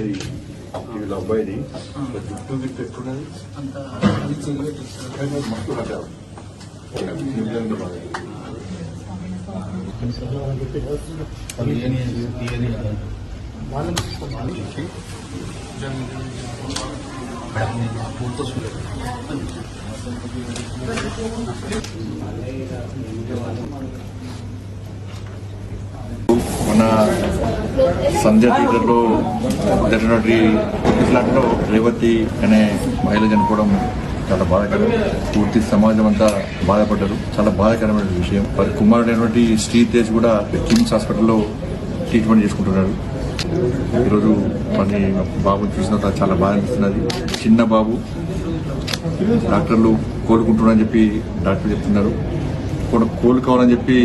వీళ్ళ అబ్బాయిది జుట్టు గిట్టు ఎట్టున్నది మస్తు కట్టారు మన సంధ్య థియేటర్లో జరిగినటువంటి ఫ్లాట్లో రేవతి అనే మహిళ చనిపోవడం చాలా బాధాకరం. పూర్తి సమాజం అంతా బాధపడ్డారు. చాలా బాధాకరమైన విషయం. వారి కుమారుడైనటువంటి శ్రీతేజ్ కూడా కిమ్స్ హాస్పిటల్లో ట్రీట్మెంట్ చేసుకుంటున్నాడు. ఈరోజు మన బాబుని చూసిన తర్వాత చాలా బాధ అనిపిస్తున్నది. చిన్న బాబు, డాక్టర్లు కోలుకుంటున్నారని చెప్పి డాక్టర్లు చెప్తున్నారు. కోలుకోవాలని చెప్పి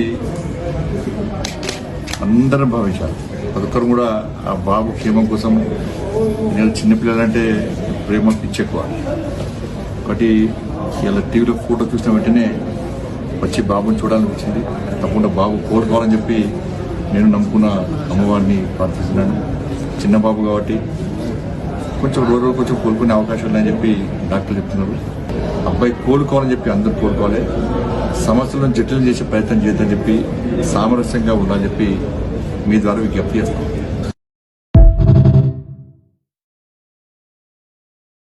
అందరం భావించాలి. ప్రతి కూడా ఆ బాబు క్షేమం కోసం. నేను చిన్నపిల్లలంటే ప్రేమ పిచ్చి ఎక్కువ. ఒకటి ఇలా టీవీలో ఫోటో చూసిన వెంటనే వచ్చి బాబుని చూడాలనిపించింది. తప్పకుండా బాబు కోలుకోవాలని చెప్పి నేను నమ్ముకున్న అమ్మవారిని ప్రార్థిస్తున్నాను. చిన్న బాబు కాబట్టి కొంచెం రోజు కొంచెం కోలుకునే అవకాశం ఉందని చెప్పి డాక్టర్లు చెప్తున్నారు. అబ్బాయి కోలుకోవాలని చెప్పి అందరూ కోలుకోవాలి. సమస్యలను జటిలం చేసే ప్రయత్నం చేద్దని చెప్పి సామరస్యంగా ఉండాలని చెప్పి మీ ద్వారా విజ్ఞప్తి చేస్తాం.